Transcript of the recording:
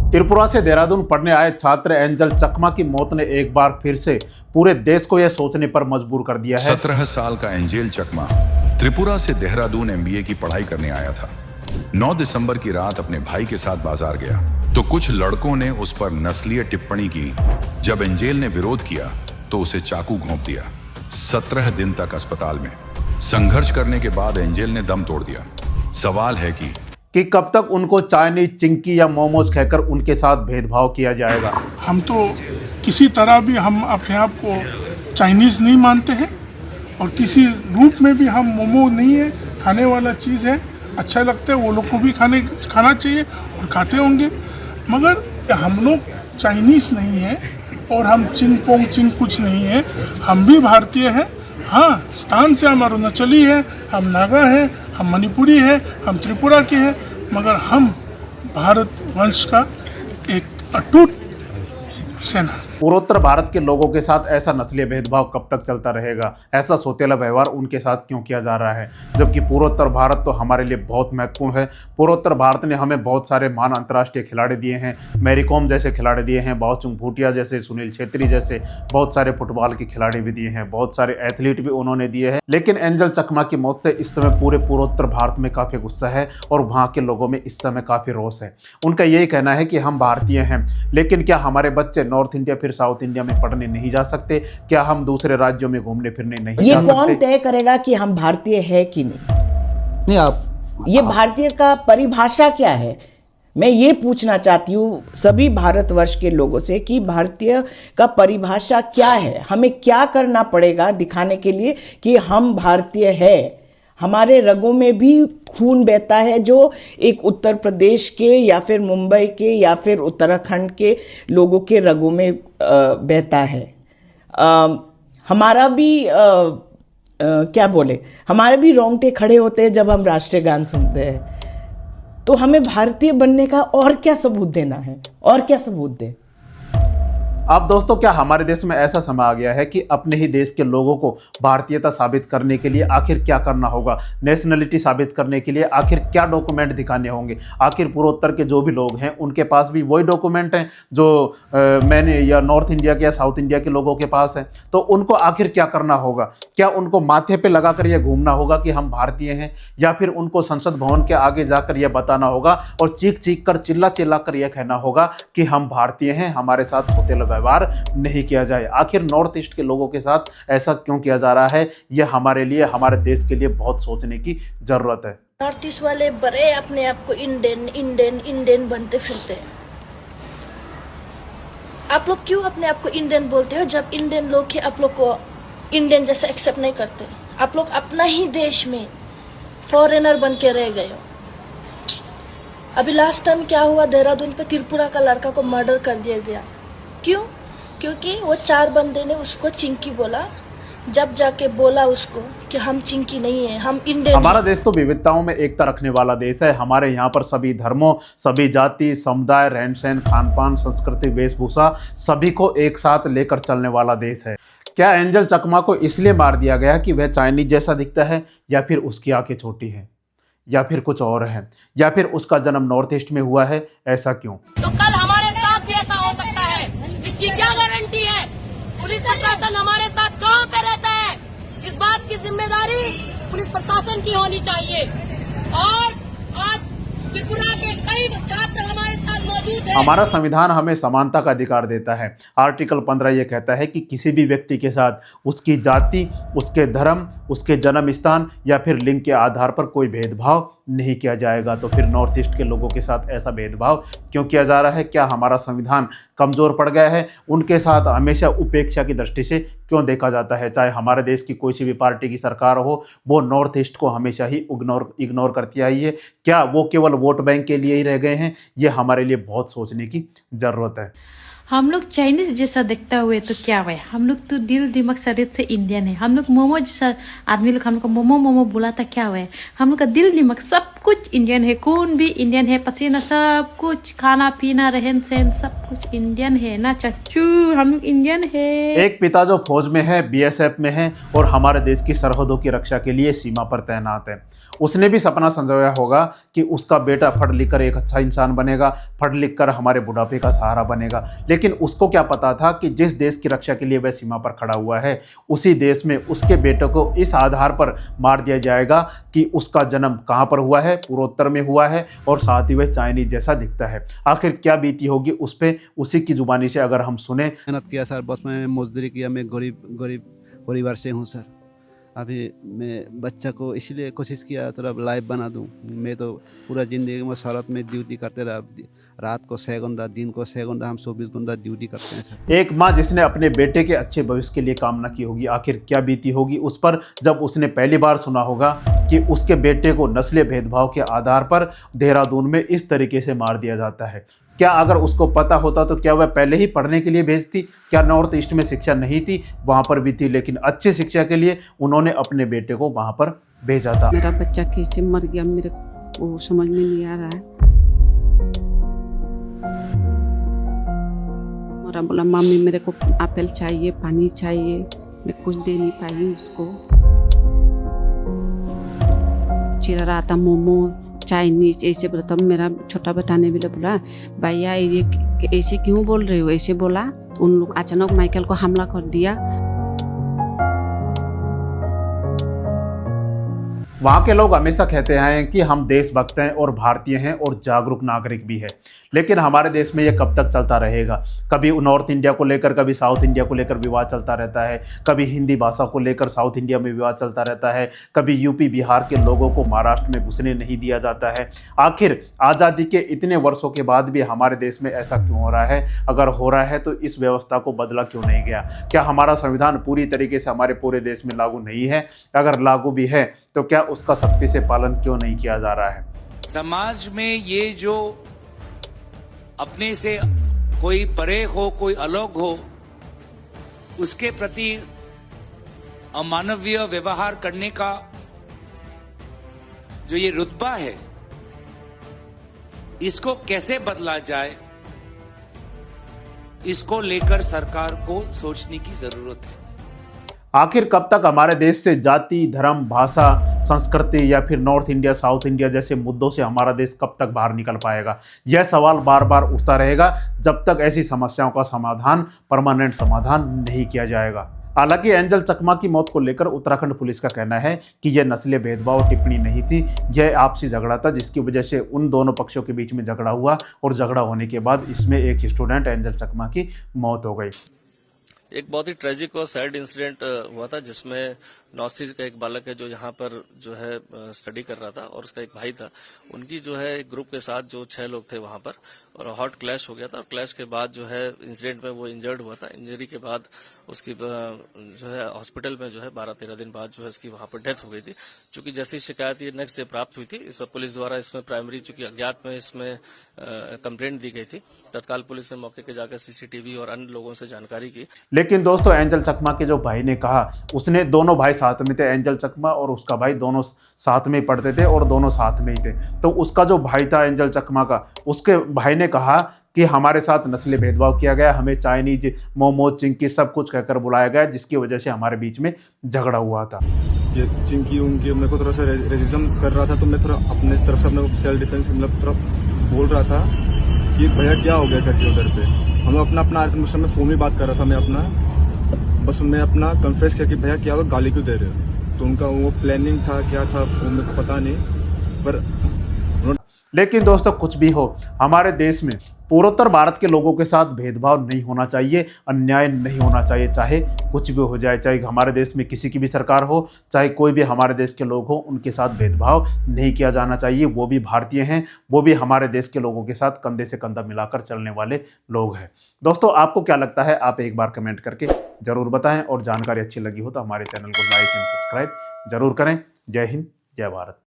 त्रिपुरा से देहरादून पढ़ने आए छात्र एंजल चकमा की मौत ने एक बार फिर से पूरे देश को यह सोचने पर मजबूर कर दिया है। 17 साल का एंजल चकमा त्रिपुरा से देहरादून MBA की पढ़ाई करने आया था। 9 दिसंबर की रात अपने भाई के साथ बाजार गया तो कुछ लड़कों ने उस पर नस्लीय टिप्पणी की। जब एंजल ने विरोध किया तो उसे चाकू घोंप दिया। 17 दिन तक अस्पताल में संघर्ष करने के बाद एंजल ने दम तोड़ दिया। सवाल है कि कब तक उनको चाइनीज, चिंकी या मोमोज कहकर उनके साथ भेदभाव किया जाएगा। हम तो किसी तरह भी हम अपने आप को चाइनीज़ नहीं मानते हैं और किसी रूप में भी हम मोमो नहीं है, खाने वाला चीज़ है, अच्छा लगता है, वो लोग को भी खाना चाहिए और खाते होंगे। मगर हम लोग चाइनीज़ नहीं है और हम चिंग पोंग चिंग कुछ नहीं है, हम भी भारतीय हैं। हाँ, स्थान से हम अरुणाचली है, हम नागा हैं, हम मणिपुरी है, हम त्रिपुरा के हैं, मगर हम भारत वंश का एक अटूट सेना। पूर्वोत्तर भारत के लोगों के साथ ऐसा नस्लीय भेदभाव कब तक चलता रहेगा? ऐसा सौतेला व्यवहार उनके साथ क्यों किया जा रहा है? जबकि पूर्वोत्तर भारत तो हमारे लिए बहुत महत्वपूर्ण है। पूर्वोत्तर भारत ने हमें बहुत सारे महान अंतर्राष्ट्रीय खिलाड़ी दिए हैं, मैरी कॉम जैसे खिलाड़ी दिए हैं, बाओचुंग भूटिया जैसे, सुनील छेत्री जैसे बहुत सारे फुटबॉल के खिलाड़ी भी दिए हैं, बहुत सारे एथलीट भी उन्होंने दिए हैं। लेकिन एंजल चकमा की मौत से इस समय पूरे पूर्वोत्तर भारत में काफ़ी गुस्सा है और वहाँ के लोगों में इस समय काफ़ी रोष है। उनका यही कहना है कि हम भारतीय हैं, लेकिन क्या हमारे बच्चे नॉर्थ इंडिया फिर साउथ इंडिया में पढ़ने नहीं जा सकते? क्या हम दूसरे राज्यों में घूमने फिरने नहीं जा सकते? ये कौन तय करेगा कि हम भारतीय है कि नहीं? आप ये भारतीय का परिभाषा क्या है? मैं ये पूछना चाहती हूँ सभी भारतवर्ष के लोगों से कि भारतीय का परिभाषा क्या है? हमें क्या करना पड़ेगा दिखाने के लिए कि हम भारतीय है? हमारे रगों में भी खून बहता है जो एक उत्तर प्रदेश के या फिर मुंबई के या फिर उत्तराखंड के लोगों के रगों में बहता है। हमारा भी क्या बोले, हमारे भी रोंगटे खड़े होते हैं जब हम राष्ट्रीय गान सुनते हैं। तो हमें भारतीय बनने का और क्या सबूत देना है? और क्या सबूत दें? अब दोस्तों, क्या हमारे देश में ऐसा समय आ गया है कि अपने ही देश के लोगों को भारतीयता साबित करने के लिए आखिर क्या करना होगा? नेशनलिटी साबित करने के लिए आखिर क्या डॉक्यूमेंट दिखाने होंगे? आखिर पूर्वोत्तर के जो भी लोग हैं उनके पास भी वही डॉक्यूमेंट हैं जो मैंने या नॉर्थ इंडिया के या साउथ इंडिया के लोगों के पास है। तो उनको आखिर क्या करना होगा? क्या उनको माथे पे लगा कर यह घूमना होगा कि हम भारतीय हैं, या फिर उनको संसद भवन के आगे जाकर यह बताना होगा और चीख चीख कर, चिल्ला चिल्ला कर यह कहना होगा कि हम भारतीय हैं, हमारे साथ सौतेला व्यवहार नहीं किया जाए? आखिर नॉर्थ ईस्ट के लोगों के साथ ऐसा क्यों किया जा रहा है? यह हमारे लिए, हमारे देश के लिए बहुत सोचने की जरूरत है। नॉर्थ ईस्ट वाले बड़े अपने आप को इंडियन इंडियन इंडियन बनते फिरते हैं। आप लोग क्यों अपने आप को इंडियन बोलते हो जब इंडियन लोग ही आप लोग को इंडियन जैसा एक्सेप्ट नहीं करते? आप लोग अपना ही देश में फॉरेनर बन के रह गए हो। अभी लास्ट टाइम क्या हुआ, देहरादून पे त्रिपुरा का लड़का को मर्डर कर दिया गया। क्यों? क्योंकि वो 4 बंदे ने उसको चिंकी बोला, जब जाके बोला उसको कि हम चिंकी नहीं है, हम इंडियन। हमारा देश तो विविधताओं में एकता रखने वाला देश है। हमारे यहाँ पर सभी धर्मों, सभी जाति, समुदाय, रहन सहन, खान पान, संस्कृति, वेशभूषा सभी को एक साथ लेकर चलने वाला देश है। क्या एंजल चकमा को इसलिए मार दिया गया कि वह चाइनीज जैसा दिखता है, या फिर उसकी आंखें छोटी हैं, या फिर कुछ और है, या फिर उसका जन्म नॉर्थ ईस्ट में हुआ है? ऐसा क्यों? तो कल हमारे साथ भी ऐसा हो सकता है, इसकी क्या गारंटी है? पुलिस प्रशासन हमारे साथ कहाँ पे रहता है? इस बात की जिम्मेदारी पुलिस प्रशासन की होनी चाहिए। और आज त्रिपुरा के कई छात्र हमारे साथ मौजूद हैं। हमारा संविधान हमें समानता का अधिकार देता है। आर्टिकल 15 ये कहता है कि किसी भी व्यक्ति के साथ उसकी जाति, उसके धर्म, उसके जन्म स्थान या फिर लिंग के आधार पर कोई भेदभाव नहीं किया जाएगा। तो फिर नॉर्थ ईस्ट के लोगों के साथ ऐसा भेदभाव क्यों किया जा रहा है? क्या हमारा संविधान कमज़ोर पड़ गया है? उनके साथ हमेशा उपेक्षा की दृष्टि से क्यों देखा जाता है? चाहे हमारे देश की कोई सी भी पार्टी की सरकार हो, वो नॉर्थ ईस्ट को हमेशा ही इग्नोर करती आई है। क्या वो केवल वोट बैंक के लिए ही रह गए हैं? ये हमारे लिए बहुत सोचने की ज़रूरत है। हम लोग चाइनीज जैसा दिखता हुए तो क्या हुआ? हम लोग तो दिल दिमाग शरीर से इंडियन है। हम लोग मोमो जैसा आदमी लोग हम लोग को मोमो मोमो बोला था, क्या हुआ? हम लोग का दिल दिमाग सब कुछ इंडियन है, खून भी इंडियन है, पसीना सब कुछ, खाना पीना रहन सहन सब कुछ इंडियन है ना चच्चू, हम लोग इंडियन है। एक पिता जो फौज में है, बीएसएफ में है और हमारे देश की सरहदों की रक्षा के लिए सीमा पर तैनात है, उसने भी सपना संजोया होगा कि उसका बेटा पढ़ लिख कर एक अच्छा इंसान बनेगा, पढ़ लिख कर हमारे बुढ़ापे का सहारा बनेगा। लेकिन उसको क्या पता था कि जिस देश की रक्षा के लिए वह सीमा पर खड़ा हुआ है, उसी देश में उसके बेटे को इस आधार पर मार दिया जाएगा कि उसका जन्म कहाँ पर हुआ है, पूर्वोत्तर में हुआ है और साथ ही वह चाइनीज जैसा दिखता है। आखिर क्या बीती होगी उस पर, उसी की जुबानी से अगर हम सुने। मेहनत किया सर, बस मैं मजदूरी किया, मैं गरीब परिवार से हूँ सर। अभी मैं बच्चा को इसलिए कोशिश किया थोड़ा लाइफ बना दूँ। मैं तो पूरा ज़िंदगी में शरत में ड्यूटी करते रहा, रात को 6 घंटा, दिन को 6 घंटा, हम 24 घंटा ड्यूटी करते हैं सर। एक माँ जिसने अपने बेटे के अच्छे भविष्य के लिए कामना की होगी, आखिर क्या बीती होगी उस पर जब उसने पहली बार सुना होगा कि उसके बेटे को नस्लीय भेदभाव के आधार पर देहरादून में इस तरीके से मार दिया जाता है। क्या अगर उसको पता होता तो क्या वह पहले ही पढ़ने के लिए भेजती? क्या नॉर्थ ईस्ट में शिक्षा नहीं थी? वहाँ पर भी थी, लेकिन अच्छी शिक्षा के लिए उन्होंने अपने बेटे को वहाँ पर भेजा था। मेरा बच्चा कैसे मर गया मेरे को समझ में नहीं आ रहा है। मेरा बोला मम्मी मेरे को एप्पल चाहिए, पानी चाहिए, मैं कुछ दे नहीं पाई उसको। चिरा रहा था मोमो, चाइनीज ऐसे बोला। तब मेरा छोटा बेटा ने भी बोला भैया ये ऐसे क्यों बोल रहे हो, ऐसे बोला। उन लोग अचानक माइकल को हमला कर दिया। वहाँ के लोग हमेशा कहते हैं कि हम देशभक्त हैं और भारतीय हैं और जागरूक नागरिक भी है, लेकिन हमारे देश में ये कब तक चलता रहेगा? कभी नॉर्थ इंडिया को लेकर, कभी साउथ इंडिया को लेकर विवाद चलता रहता है, कभी हिंदी भाषा को लेकर साउथ इंडिया में विवाद चलता रहता है, कभी यूपी बिहार के लोगों को महाराष्ट्र में घुसने नहीं दिया जाता है। आखिर आज़ादी के इतने वर्षों के बाद भी हमारे देश में ऐसा क्यों हो रहा है? अगर हो रहा है तो इस व्यवस्था को बदला क्यों नहीं गया? क्या हमारा संविधान पूरी तरीके से हमारे पूरे देश में लागू नहीं है? अगर लागू भी है तो क्या उसका सख्ती से पालन क्यों नहीं किया जा रहा है? समाज में ये जो अपने से कोई परे हो, कोई अलग हो, उसके प्रति अमानवीय व्यवहार करने का जो ये रुतबा है, इसको कैसे बदला जाए, इसको लेकर सरकार को सोचने की जरूरत है। आखिर कब तक हमारे देश से जाति, धर्म, भाषा, संस्कृति या फिर नॉर्थ इंडिया, साउथ इंडिया जैसे मुद्दों से हमारा देश कब तक बाहर निकल पाएगा? यह सवाल बार बार उठता रहेगा जब तक ऐसी समस्याओं का समाधान, परमानेंट समाधान नहीं किया जाएगा। हालांकि एंजल चकमा की मौत को लेकर उत्तराखंड पुलिस का कहना है कि यह नस्लीय भेदभाव टिप्पणी नहीं थी, यह आपसी झगड़ा था जिसकी वजह से उन दोनों पक्षों के बीच में झगड़ा हुआ और झगड़ा होने के बाद इसमें एक स्टूडेंट एंजल चकमा की मौत हो गई। एक बहुत ही ट्रेजिक और सैड इंसिडेंट हुआ था जिसमें नौसिर का एक बालक है जो यहाँ पर जो है स्टडी कर रहा था और उसका एक भाई था। उनकी जो है एक ग्रुप के साथ जो 6 लोग थे वहां पर, और हॉट क्लैश हो गया था और क्लैश के बाद जो है इंसिडेंट में वो इंजर्ड हुआ था। इंजरी के बाद उसकी जो है हॉस्पिटल में जो है 12-13 दिन बाद जो है इसकी वहां पर डेथ हो गई थी। चूंकि जैसी शिकायत ये नेक्स्ट डे प्राप्त हुई थी, इस पर पुलिस द्वारा इसमें प्राइमरी चूंकि अज्ञात में इसमें कंप्लेंट दी गई थी, तत्काल पुलिस ने मौके के जाकर सीसीटीवी और अन्य लोगों से जानकारी की। लेकिन दोस्तों एंजल चकमा के जो भाई ने कहा, उसने दोनों भाई साथ में थे, एंजल चकमा और उसका भाई दोनों साथ में पढ़ते थे और दोनों साथ में ही थे। तो उसका जो भाई था एंजल चकमा का, उसके भाई ने कहा कि हमारे साथ नस्लीय भेदभाव किया गया, हमें चाइनीज, मोमो, चिंकी सब कुछ कहकर बुलाया गया, जिसकी वजह से हमारे बीच में झगड़ा हुआ था। ये चिंकी उनकी मेरे को थोड़ा सा रेसिज्म कर रहा था, तो मैं थोड़ा अपने तरफ से अपने सेल्फ डिफेंस मतलब थोड़ा बोल रहा था कि भैया क्या हो गया करके उधर पे। हम अपना उस समय फोन में बात कर रहा था, मैं अपना कन्फेस किया कि भैया क्या हुआ, गाली क्यों दे रहे हो। तो उनका वो प्लानिंग था, क्या था वो मेरे को पता नहीं, पर लेकिन दोस्तों कुछ भी हो, हमारे देश में पूर्वोत्तर भारत के लोगों के साथ भेदभाव नहीं होना चाहिए, अन्याय नहीं होना चाहिए, चाहे कुछ भी हो जाए, चाहे हमारे देश में किसी की भी सरकार हो, चाहे कोई भी हमारे देश के लोग हो, उनके साथ भेदभाव नहीं किया जाना चाहिए। वो भी भारतीय हैं, वो भी हमारे देश के लोगों के साथ कंधे से कंधा मिलाकर चलने वाले लोग हैं। दोस्तों आपको क्या लगता है, आप एक बार कमेंट करके ज़रूर बताएं, और जानकारी अच्छी लगी हो तो हमारे चैनल को लाइक एंड सब्सक्राइब जरूर करें। जय हिंद, जय भारत।